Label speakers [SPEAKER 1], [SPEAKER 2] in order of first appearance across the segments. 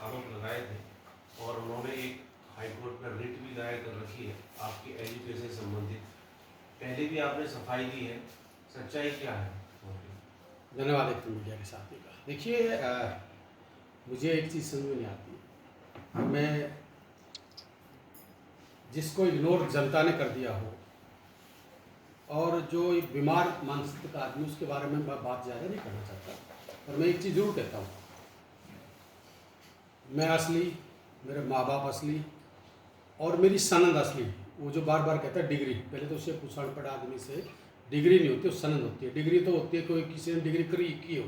[SPEAKER 1] आरोप लगाए थे और उन्होंने एक हाईकोर्ट में रिट भी दायर कर रखी है आपकी एजुकेशन से संबंधित। पहले भी आपने सफाई दी है, सच्चाई क्या है?
[SPEAKER 2] धन्यवाद एक मीडिया के साथी का। देखिए, मुझे एक चीज़ समझ में नहीं आती, मैं जिसको इग्नोर जनता ने कर दिया हो और जो एक बीमार मानसिकता का आदमी, उसके बारे में मैं बात ज़्यादा नहीं करना चाहता। और मैं एक चीज़ ज़रूर कहता हूँ, मैं असली, मेरे माँ बाप असली और मेरी सनद असली। वो जो बार बार कहता है डिग्री, पहले तो उससे पूछा पड़ा आदमी से, डिग्री नहीं होती, वो सनद होती है। डिग्री तो होती है कोई किसी ने डिग्री की हो।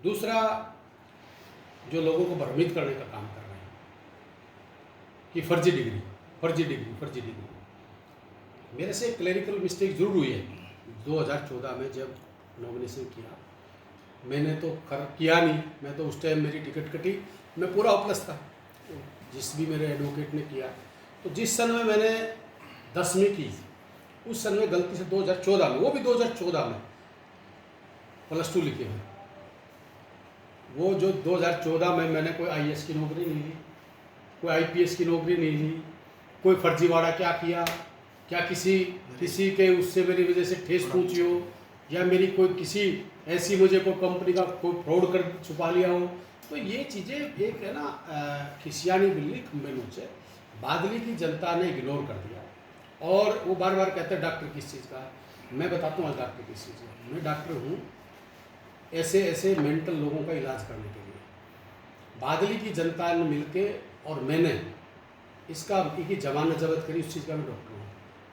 [SPEAKER 2] दूसरा, जो लोगों को भ्रमित करने का काम कर रहे हैं कि फर्जी डिग्री, फर्जी डिग्री, फर्जी डिग्री। मेरे से क्लरिकल मिस्टेक जरूर हुई है। 2014 में जब नॉमिनेशन किया, मैंने तो किया नहीं, मैं तो उस टाइम मेरी टिकट कटी, मैं पूरा उपलस था। जिस भी मेरे एडवोकेट ने किया, तो जिस सन में मैंने 10वीं की, उस सन में गलती से 2014 में, वो भी 2014 में +2 लिखे हुए, वो जो 2014 में मैंने कोई IAS की नौकरी नहीं ली, कोई IPS की नौकरी नहीं ली, कोई फर्जीवाड़ा क्या किया, क्या किसी के उससे मेरी वजह से ठेस पहुंची हो, या मेरी कोई किसी ऐसी मुझे कोई कंपनी का कोई फ्रॉड कर छुपा लिया हो। तो ये चीज़ें एक है ना, खिसियानी बिल्ली खंबे नोचे। बादली की जनता ने इग्नोर कर दिया। और वो बार बार कहते हैं डॉक्टर किस चीज़ का, मैं बताता हूँ डॉक्टर किस चीज़ का। मैं डॉक्टर हूँ ऐसे ऐसे मेंटल लोगों का इलाज करने के लिए। बादली की जनता ने मिलके और मैंने इसका की जमानत जब्त करी, उस चीज़ का मैं डॉक्टर हूँ।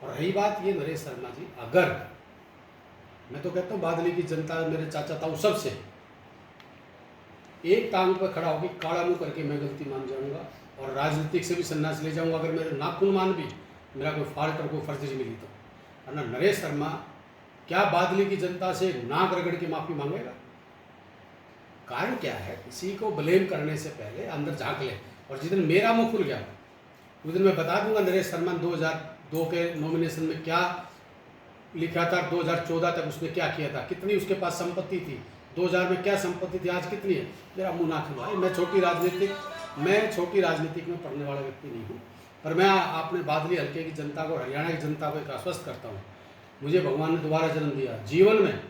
[SPEAKER 2] और रही बात ये नरेश शर्मा जी, अगर मैं तो कहता हूँ बादली की जनता, मेरे चाचा ताऊ सबसे एक टांग पर खड़ा होकर काड़ा मुँह करके मैं गलती मान जाऊँगा और राजनीतिक से भी संन्यास ले जाऊँगा, अगर मेरे नाखून मान भी मेरा कोई फॉल्ट और कोई फर्जी मिली तो। वरना नरेश शर्मा क्या बादली की जनता से नाक रगड़ के माफ़ी मांगेगा? कारण क्या है? किसी को ब्लेम करने से पहले अंदर झांक ले। और जिस दिन मेरा मुंह खुल गया, उस दिन मैं बता दूंगा नरेश शर्मा 2002 के नॉमिनेशन में क्या लिखा था, 2014 तक उसने क्या किया था, कितनी उसके पास संपत्ति थी, 2000 में क्या संपत्ति थी, आज कितनी है। मेरा मुंह ना खुलवाए। मैं छोटी राजनीतिक में पढ़ने वाला व्यक्ति नहीं हूँ, पर मैं अपने बादली हल्के की जनता को, हरियाणा की जनता को एक आश्वस्त करता हूँ, मुझे भगवान ने दोबारा जन्म दिया। जीवन में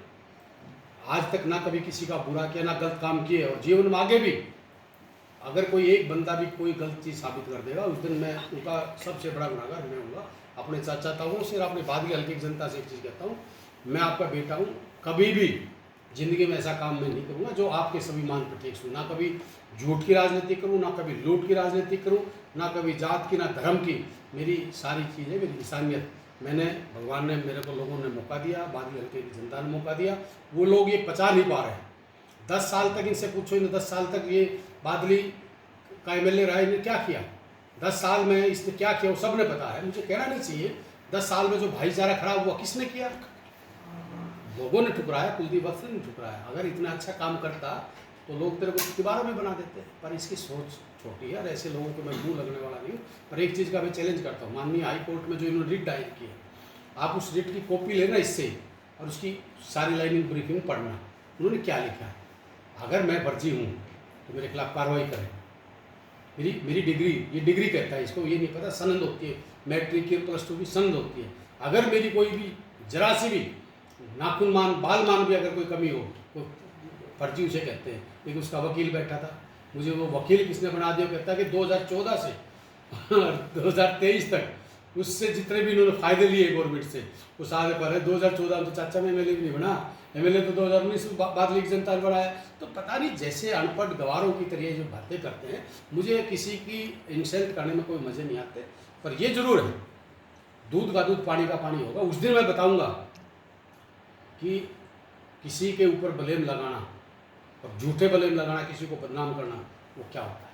[SPEAKER 2] आज तक ना कभी किसी का बुरा किया, ना गलत काम किए, और जीवन में आगे भी अगर कोई एक बंदा भी कोई गलत चीज़ साबित कर देगा, उस दिन मैं उनका सबसे बड़ा गुनाहगार मैं हूँगा। अपने चाचा ताऊ से और अपनी बादली हल्के की जनता से एक चीज़ कहता हूँ, मैं आपका बेटा हूँ, कभी भी जिंदगी में ऐसा काम मैं नहीं करूँगा जो आपके सभी मान पर ठेस हो। ना कभी झूठ की राजनीति करूँ, ना कभी लूट की राजनीति करूँ, ना कभी जात की, ना धर्म की। मेरी सारी चीज़ें, मेरी इंसानियत, मैंने, भगवान ने मेरे को, लोगों ने मौका दिया, बादली हल्के की जनता ने मौका दिया। वो लोग ये पचा नहीं पा रहे हैं। 10 साल तक इनसे पूछो, इन 10 साल तक ये बादली का MLA रहा, इन्हें क्या किया 10 साल में, इसने क्या किया, वो सब ने पता है। मुझे कहना नहीं चाहिए। 10 साल में जो भाईचारा खराब हुआ किसने किया? लोगों ने ठुकराया, कुलदीप वत्स ने ठुकराया। अगर इतना अच्छा काम करता तो लोग तेरे को तिबारों में बना देते, पर इसकी सोच छोटी है और ऐसे लोगों को मैं मुँह लगने वाला नहीं हूँ। पर एक चीज़ का मैं चैलेंज करता हूँ, माननीय हाई कोर्ट में जो इन्होंने रिट दायर की है, आप उस रिट की कॉपी लेना इससे, और उसकी सारी लाइनिंग ब्रीफिंग पढ़ना, उन्होंने क्या लिखा है। अगर मैं फर्जी हूँ तो मेरे खिलाफ कार्रवाई करें। मेरी डिग्री, ये डिग्री कहता है, इसको ये नहीं पता सनद होती है, मैट्रिक की +2 की सनद होती है। अगर मेरी कोई भी जरा सी भी नाखून मान, बाल मान भी अगर कोई कमी हो, तो फर्जी उसे कहते हैं। लेकिन उसका वकील बैठा था, मुझे वो वकील किसने बना दिया, कहता है कि 2014 से 2023 तक उससे जितने भी इन्होंने फायदे लिए गवर्नमेंट से, वो सारे पर है। 2014 में तो चाचा में MLA भी नहीं बना, MLA तो 2019 में बादली की जनता ने बनाया। तो पता नहीं, जैसे अनपढ़ गवारों की तरह जो बातें करते हैं, मुझे किसी की इंसल्ट करने में कोई मज़े नहीं आते। पर ये जरूर है, दूध का दूध, पानी का पानी होगा। उस दिन मैं बताऊंगा कि किसी के ऊपर ब्लेम लगाना और झूठे ब्लेम लगाना, किसी को बदनाम करना, वो क्या होता है।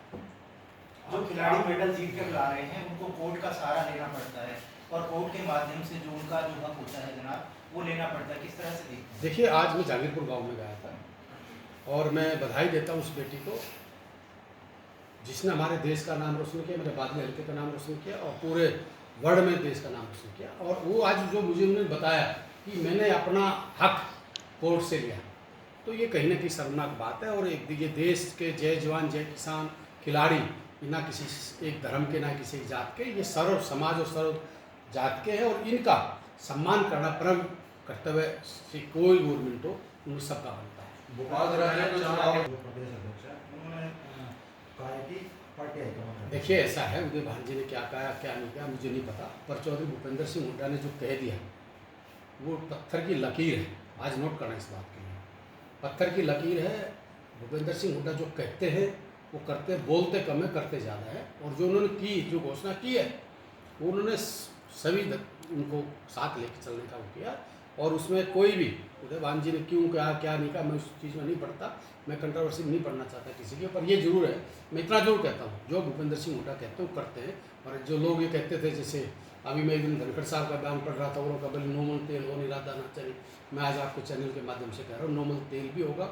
[SPEAKER 3] जो खिलाड़ी मेडल जीत कर ला रहे हैं, उनको कोर्ट का सहारा लेना पड़ता है, और कोर्ट के माध्यम से जो उनका जो हक होता है जनाब, वो लेना पड़ता है। किस तरह से देखते हैं?
[SPEAKER 2] देखिए, आज मैं जागीरपुर गांव में गया था, और मैं बधाई देता हूँ उस बेटी को जिसने हमारे देश का नाम रोशन किया, मेरे बादली हल्के का नाम रोशन किया, और पूरे वर्ल्ड में देश का नाम रोशन किया। और वो आज जो मुझे उन्होंने बताया कि मैंने अपना हक कोर्ट से लिया, तो ये कहीं ना कहीं शर्मनाक बात है। और एक ये देश के जय जवान जय किसान खिलाड़ी ना किसी एक धर्म के ना किसी एक जात के, ये सर्व समाज और सर्व जात के हैं और इनका सम्मान करना परम कर्तव्य से कोई गवर्नमेंट हो उन सबका बनता है।
[SPEAKER 4] भोपाल राज्य में चुनाव
[SPEAKER 3] जो प्रदेश अध्यक्ष है उन्होंने कहा है कि पार्टी हाईकमान
[SPEAKER 2] देखिए ऐसा है, उदय भान जी ने क्या कहा क्या नहीं कहा मुझे नहीं पता, पर चौधरी भूपेंद्र सिंह हुड्डा ने जो कह दिया वो पत्थर की लकीर है। आज नोट करना इस बात के लिए, पत्थर की लकीर है। भूपेंद्र सिंह हुड्डा जो कहते हैं वो करते, बोलते कम है करते ज़्यादा है। और जो उन्होंने की, जो घोषणा की है वो उन्होंने सभी उनको साथ लेकर चलने का वो किया। और उसमें कोई भी उदय भान जी ने क्यों कहा क्या नहीं कहा मैं उस चीज़ में नहीं पढ़ता, मैं कंट्रोवर्सी नहीं पढ़ना चाहता किसी के, पर ये जरूर है, मैं इतना जरूर कहता हूँ जो भूपेंद्र सिंह हुड्डा कहते हैं वो करते हैं। और जो लोग ये कहते थे, जैसे अभी मैं एक दिन धनखड़ साहब का बयान पढ़ रहा था, उन्होंने कहा नॉर्मल तेल हो नहीं राधा नाचेगी, मैं आज आपको चैनल के माध्यम से कह रहा हूँ नॉर्मल तेल भी होगा,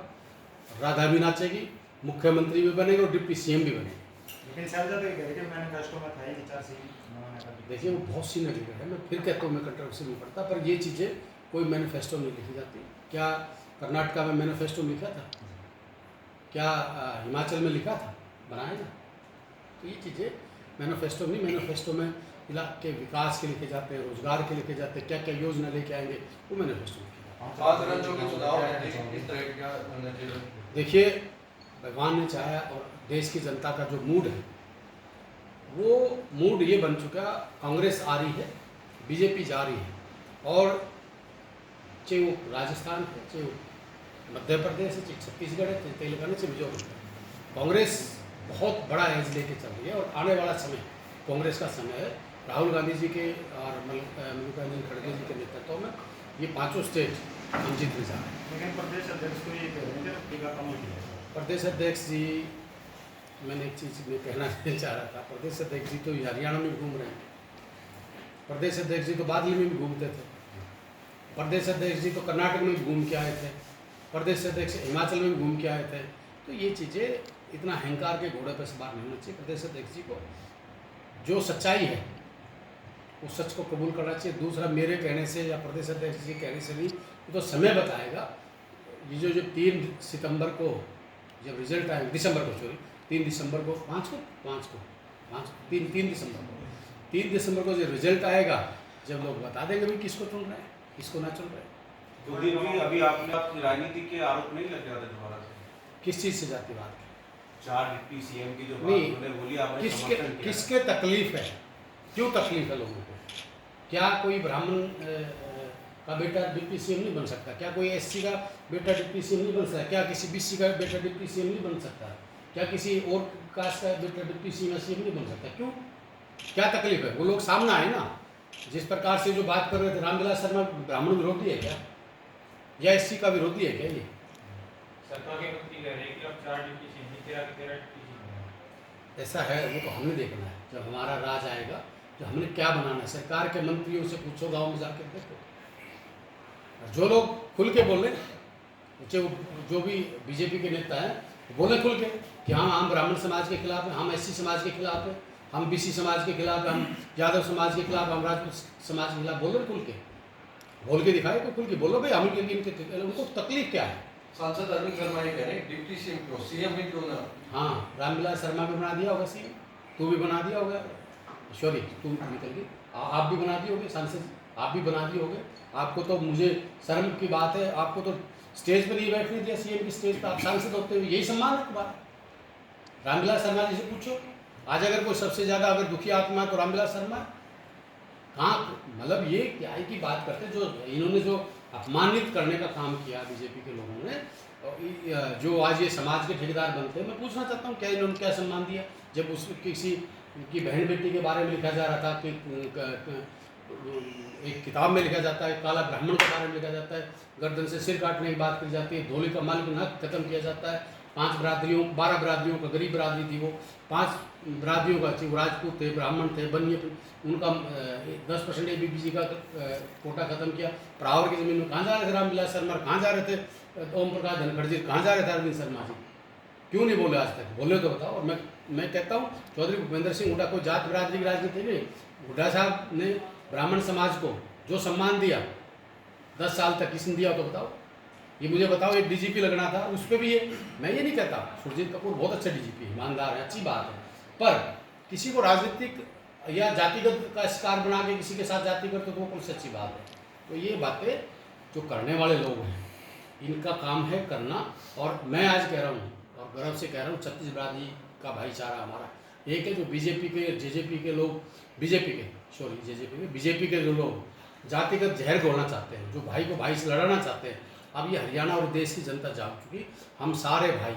[SPEAKER 2] राधा भी नाचेगी, मुख्यमंत्री भी बनेगा और डिप्टी सीएम भी बनेगा।
[SPEAKER 3] लेकिन शैलजा तो ये कह रहे कि मैनिफेस्टो में था ही कि 4 सीट बनाने का।
[SPEAKER 2] देखिए वो बहुत सी लीडर है, मैं फिर कहता हूँ मैं कंट्रोवर्सी नहीं पढ़ता, पर ये चीज़ें कोई मैनिफेस्टो नहीं लिखी जाती। क्या कर्नाटका में मैनिफेस्टो लिखा था? क्या हिमाचल में लिखा था? बनाया ना। तो ये चीज़ें मैनिफेस्टो नहीं, मैनिफेस्टो में इलाके के विकास के लिखे जाते हैं, रोजगार के लिखे जाते हैं, क्या क्या योजना लेके आएंगे वो मैनिफेस्टो लिखे जाते हैं।
[SPEAKER 4] 5 राज्यों के चुनाव में इस तरह का होना चाहिए।
[SPEAKER 2] देखिए भगवान ने चाहा और देश की जनता का जो मूड है वो मूड ये बन चुका, कांग्रेस आ रही है, बीजेपी जा रही है, और चाहे वो राजस्थान है, चाहे वो मध्य प्रदेश है, चाहे छत्तीसगढ़ है, चाहे तेलंगाना, चाहे मिजोरम है, कांग्रेस बहुत बड़ा एज लेके चल रही है। और आने वाला समय कांग्रेस का समय है। राहुल गांधी जी के और मल्लिकार्जुन खड़गे जी के नेतृत्व में ये 5 स्टेट हम जीत में जा रहे हैं।
[SPEAKER 3] लेकिन प्रदेश अध्यक्ष तो ये कह रहे हैं कि टीका कम किया है।
[SPEAKER 2] प्रदेश अध्यक्ष जी, मैंने एक चीज़ में कहना चाह रहा था, प्रदेश अध्यक्ष जी तो हरियाणा में भी घूम रहे हैं, प्रदेश अध्यक्ष जी तो बादली में भी घूमते थे, प्रदेश अध्यक्ष जी तो कर्नाटक में भी घूम के आए थे, प्रदेश अध्यक्ष हिमाचल में भी घूम के आए थे। तो ये चीज़ें इतना अहंकार के घोड़े पर सवार नहीं होना चाहिए। प्रदेश अध्यक्ष जी को जो सच्चाई है उस सच को कबूल करना चाहिए। दूसरा, मेरे कहने से या प्रदेश अध्यक्ष जी कहने से नहीं, तो समय बताएगा। ये जो 3 सितंबर को जब रिजल्ट आएगा, दिसंबर को, सॉरी 3 दिसंबर को, 3 दिसंबर को जो रिजल्ट आएगा, जब लोग बता देंगे भाई किसको चुन रहे हैं किसको ना चुन रहे हैं।
[SPEAKER 1] सुधीर जी, अभी आपने आपकी राजनीति के आरोप नहीं लग जाते दोबारा से?
[SPEAKER 2] किस चीज़ से जाती बात है?
[SPEAKER 1] 4 डिप्टी सीएम की जो बात
[SPEAKER 2] नहीं,
[SPEAKER 1] उन्होंने बोली, आपने
[SPEAKER 2] किसके
[SPEAKER 1] समर्थन किया।
[SPEAKER 2] किसके तकलीफ है? क्यों तकलीफ है लोगों को? क्या कोई ब्राह्मण का बेटा डिप्टी सीएम नहीं बन सकता? क्या कोई एससी का बेटा डिप्टी सीएम नहीं बन सकता? क्या किसी बीसी का बेटा डिप्टी सीएम नहीं बन सकता? क्या किसी और कास्ट का बेटा डिप्टी सीएम नहीं बन सकता? क्यों, क्या तकलीफ है? वो लोग सामने आए ना। जिस प्रकार से जो बात कर रहे थे, रामविलास शर्मा ब्राह्मण विरोधी है क्या, या एससी का विरोधी है क्या? ये
[SPEAKER 5] सरकार के मंत्री कह रहे हैं कि अब 4 डिप्टी सीएम नहीं, 13 डिप्टी सीएम।
[SPEAKER 2] ऐसा है, वो तो हमने देखना है जब हमारा राज आएगा, तो हमने क्या बनाना है। सरकार के मंत्रियों से पूछो, गांव में जाकर देखो, जो लोग खुल के बोले, चाहे जो भी बीजेपी के नेता हैं, बोले खुल के कि हम ब्राह्मण समाज के खिलाफ हैं, हम एससी समाज के खिलाफ हैं, हम बीसी समाज के खिलाफ हैं, हम यादव समाज के खिलाफ, हम राजपूत समाज के खिलाफ। बोलो खुल के, बोल के दिखाए, खुल के बोलो भाई हम उनको तकलीफ क्या है।
[SPEAKER 4] सांसद अरविंद शर्मा ये कह रहे हैं डिप्टी सीएम क्यों, सीएम ही क्यों ना।
[SPEAKER 2] हाँ, रामविलास शर्मा भी बना दिया होगा सीएम, तू भी बना दिया होगा, सॉरी तू निकल गई, आप भी बना दिए होगे सांसद, आप भी बना दिए होगे। आपको तो, मुझे शर्म की बात है, आपको तो स्टेज पर नहीं बैठने दिया, सीएम की स्टेज पर, आप सांसद होते हुए, यही सम्मान है तुम्हारा। रामविलास शर्मा जी से पूछो, आज अगर कोई सबसे ज़्यादा अगर दुखी आत्मा है तो रामविलास शर्मा है। कहाँ, मतलब ये क्या है की बात करते, जो इन्होंने जो अपमानित करने का काम किया बीजेपी के लोगों ने, जो आज ये समाज के ठेकेदार बनते हैं, मैं पूछना चाहता हूँ क्या इन्होंने क्या सम्मान दिया? जब उस किसी की बहन बेटी के बारे में लिखा जा रहा था कि एक किताब में लिखा जाता है, काला ब्राह्मण के बारे में लिखा जाता है, गर्दन से सिर काटने की बात की जाती है, धोली का मालिक नक खत्म किया जाता है, 5 बरादरियों 12 बरादरियों का, गरीब बरादरी थी वो, 5 बरादरियों का थी, राजपूत थे, ब्राह्मण थे, बनिए, उनका 10% ABBC का कोटा खत्म किया। परावर की ज़मीन में कहाँ जा रहे थे रामविलास शर्मा, कहाँ जा रहे थे ओम प्रकाश धनखड़ जी, कहाँ जा रहे थे अरविंद शर्मा जी? क्यों नहीं बोले आज तक? बोले तो बताओ। और मैं कहता हूँ चौधरी भूपेंद्र सिंह हुड्डा को जात बिरादरी की राजनीति नहीं, हुड्डा साहब ने ब्राह्मण समाज को जो सम्मान दिया 10 साल तक, किसने दिया तो बताओ? ये मुझे बताओ, एक डीजीपी लगना था, उस पर भी ये, मैं ये नहीं कहता, सुरजीत कपूर बहुत अच्छा डीजीपी है, ईमानदार है, अच्छी बात है, पर किसी को राजनीतिक या जातिगत का शिकार बना के किसी के साथ जाति करते तो वो कुछ सच्ची बात है। तो ये बातें जो करने वाले लोग हैं, इनका काम है करना। और मैं आज कह रहा हूँ और गर्व से कह रहा हूँ, छत्तीसगढ़ का भाईचारा हमारा एक है। जो बीजेपी के जेजेपी के लोग, बीजेपी के जो लोग जातिगत जहर घोलना चाहते हैं, जो भाई को भाई से लड़ाना चाहते हैं, अब ये हरियाणा और देश की जनता जाग चुकी, हम सारे भाई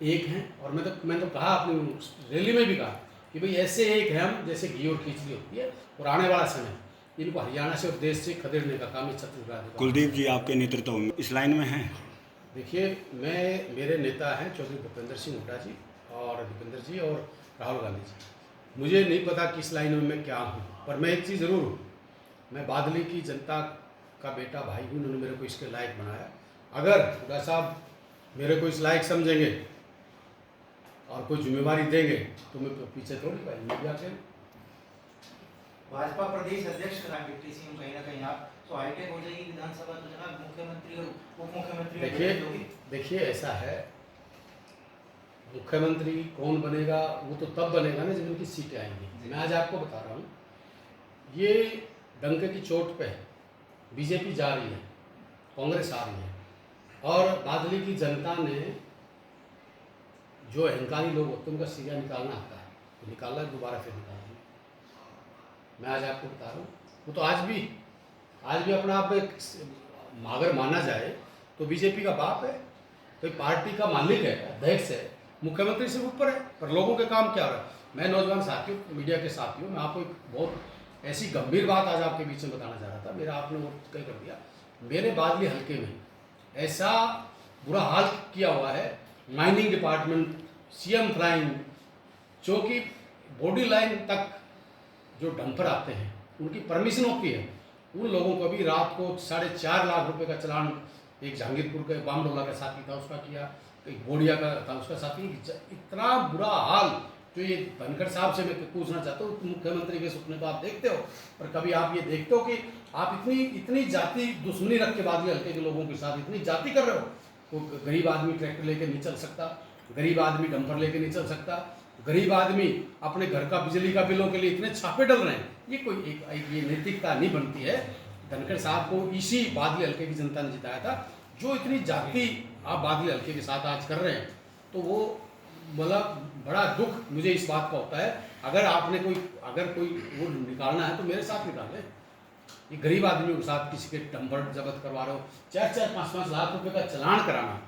[SPEAKER 2] एक हैं। और मैं तो कहा, अपनी रैली में भी कहा कि भाई ऐसे एक है हम जैसे घी और खिचड़ी होती है, और आने वाला समय इनको हरियाणा से और देश से खदेड़ने का काम है छत्तीसगढ़।
[SPEAKER 6] कुलदीप जी आपके नेतृत्व में इस लाइन में हैं?
[SPEAKER 2] देखिए, मेरे नेता हैं चौधरी भूपेंद्र सिंह हुड्डा जी और दीपेंद्र जी और राहुल गांधी जी। मुझे नहीं पता किस लाइन में मैं क्या हूँ, पर मैं एक चीज़ ज़रूर हूँ, मैं बादली की जनता का बेटा भाई हूँ। उन्होंने मेरे को इसके लायक बनाया। अगर हुड्डा साहब मेरे को इस लायक समझेंगे और कोई जिम्मेवारी देंगे तो मैं पीछे थोड़ी भाई मीडिया के।
[SPEAKER 3] भाजपा प्रदेश अध्यक्ष का डिप्टी सीएम कहीं ना कहीं आप तो हाईटेक हो जाएगी विधानसभा, तो जनाब मुख्यमंत्री और उप मुख्यमंत्री
[SPEAKER 2] देखिए ऐसा है, मुख्यमंत्री कौन बनेगा वो तो तब बनेगा ना जब इनकी सीटें आएंगी। मैं आज आपको बता रहा हूँ, ये डंके की चोट पे बीजेपी जा रही है, कांग्रेस आ रही है, और बादली की जनता ने जो अहंकारी लोग होते हैं उनका सिरा निकालना आता है, तो निकालना है, दोबारा फिर निकालना। मैं आज आपको बता रहा हूँ, वो तो आज भी अपना आप अगर माना जाए तो बीजेपी का बाप है, तो पार्टी का मालिक है, अध्यक्ष है, मुख्यमंत्री से ऊपर है, पर लोगों के काम क्या हो रहा है। मैं नौजवान साथियों, मीडिया के साथियों, मैं आपको एक बहुत ऐसी गंभीर बात आज आपके बीच में बताना चाह रहा था, मेरा आपने वो कह कर दिया। मेरे बादली हल्के में ऐसा बुरा हाल किया हुआ है, माइनिंग डिपार्टमेंट, सीएम फ्लाइंग, जो कि बॉडी लाइन तक जो डंपर आते हैं उनकी परमिशन होती है, उन लोगों को भी रात को 4.5 लाख रुपए का चलान, एक जहांगीरपुर के बामडोला का साथी था उसका किया, एक बोडिया का था उसका साथी। इतना बुरा हाल, जो ये धनखड़ साहब से मैं पूछना चाहता हूँ, मुख्यमंत्री के सपने तो आप देखते हो, पर कभी आप ये देखते हो कि आप इतनी जाति दुश्मनी रख के बादली हल्के के लोगों के साथ इतनी जाति कर रहे हो। तो गरीब आदमी ट्रैक्टर लेके नहीं चल सकता, गरीब आदमी डंपर लेके नहीं चल सकता, गरीब आदमी अपने घर का बिजली का बिलों के लिए इतने छापे डल रहे हैं। ये कोई ये नैतिकता नहीं बनती है। धनखड़ साहब को इसी बादली हल्के की जनता ने जिताया था। जो इतनी जाति आप बादली हल्के के साथ आज कर रहे हैं, तो वो मतलब बड़ा दुख मुझे इस बात का होता है। अगर कोई वो निकालना है तो मेरे साथ निकालें। ये गरीब आदमियों के साथ किसी के डंपर जब्त करवा रहे हो, 4-5 लाख रुपए का चलान कराना,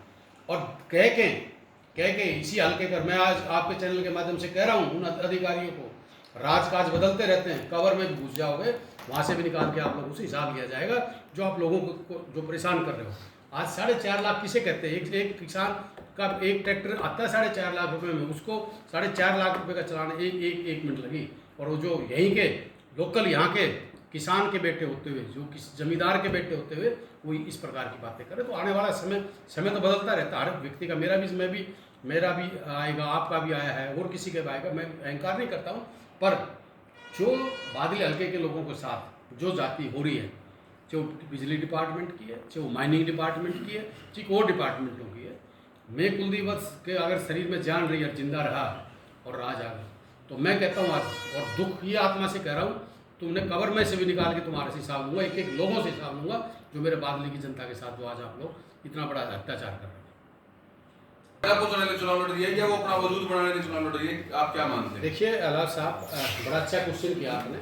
[SPEAKER 2] और कह के इसी हल्के पर मैं आज आपके चैनल के माध्यम से कह रहा हूँ उन अधिकारियों को, राजकाज बदलते रहते हैं, कवर में भी घुस जाओगे, वहाँ से भी निकाल के आप लोगों से हिसाब लिया जाएगा, जो आप लोगों को जो परेशान कर रहे हो। आज 4.5 लाख किसे कहते हैं? एक किसान का एक ट्रैक्टर आता है 4.5 लाख रुपए में, उसको 4.5 लाख रुपए का चलान एक मिनट लगी। और वो जो यहीं के लोकल यहाँ के किसान के बेटे होते हुए, जो जमींदार के बेटे होते हुए वो इस प्रकार की बातें करें, तो आने वाला समय तो बदलता रहता है। हर व्यक्ति का, मेरा भी आएगा, आपका भी आया है, और किसी के भी आएगा। मैं अहंकार नहीं करता हूँ, पर जो बादली हल्के के लोगों के साथ जो जाति हो रही है, चाहे वो बिजली डिपार्टमेंट की है, चाहे वो माइनिंग डिपार्टमेंट की है, चाहे और डिपार्टमेंटों की है, मैं कुलदीप के अगर शरीर में जान रही है, जिंदा रहा और राज आ गया, तो मैं कहता हूँ आज, और दुख ये आत्मा से कह रहा हूँ, तुमने कवर में से भी निकाल के तुम्हारे से हिसाब लूँगा, एक लोगों से हिसाब लूँगा, जो मेरे बादली की जनता के साथ जो आज आप लोग इतना बड़ा अत्याचार कर रहे हैं।
[SPEAKER 7] आपको चुनाव लड़ रही है या वो अपना वजूद बढ़ाने के चुनाव लड़ रही है, आप क्या मानते हैं?
[SPEAKER 2] देखिए अलाव साहब, बड़ा अच्छा क्वेश्चन किया आपने।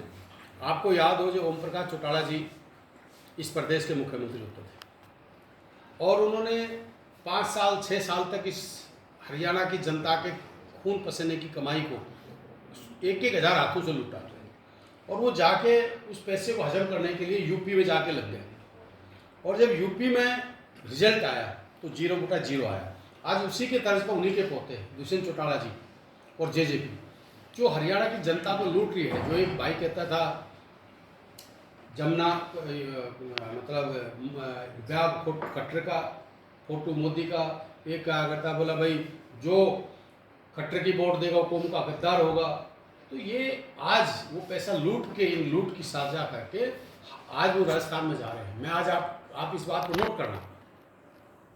[SPEAKER 2] आपको याद हो जो ओम प्रकाश चौटाला जी इस प्रदेश के मुख्यमंत्री होते थे, और उन्होंने 5 साल 6 साल तक इस हरियाणा की जनता के खून पसीने की कमाई को 1-1 हज़ार हाथों से लूटा, और वो जाके उस पैसे को हजम करने के लिए यूपी में जाके लग गए, और जब यूपी में रिजल्ट आया तो 0/0 आया। आज उसी के तर्ज पर उन्हीं के पोते दुष्यंत चौटाला जी और जेजेपी जो हरियाणा की जनता को लूट रही है। जो एक भाई कहता था जमुना मतलब खट्टर का फोटो मोदी का, एक क्या करता बोला भाई जो खट्टर की वोट देगा वो कौम का गद्दार होगा। तो ये आज वो पैसा लूट के, इन लूट की साझा करके आज वो राजस्थान में जा रहे हैं। मैं आज आप इस बात को नोट करना,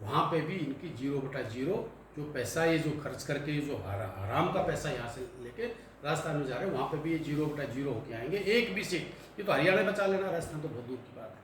[SPEAKER 2] वहाँ पे भी इनकी 0/0 जो पैसा ये जो खर्च करके ये जो हराम का पैसा यहाँ से लेके राजस्थान में जा रहे हैं, वहाँ पे भी ये 0/0 होके आएंगे। एक भी सीट, ये तो हरियाणा बचा लेना, राजस्थान तो बहुत दूर की बात है।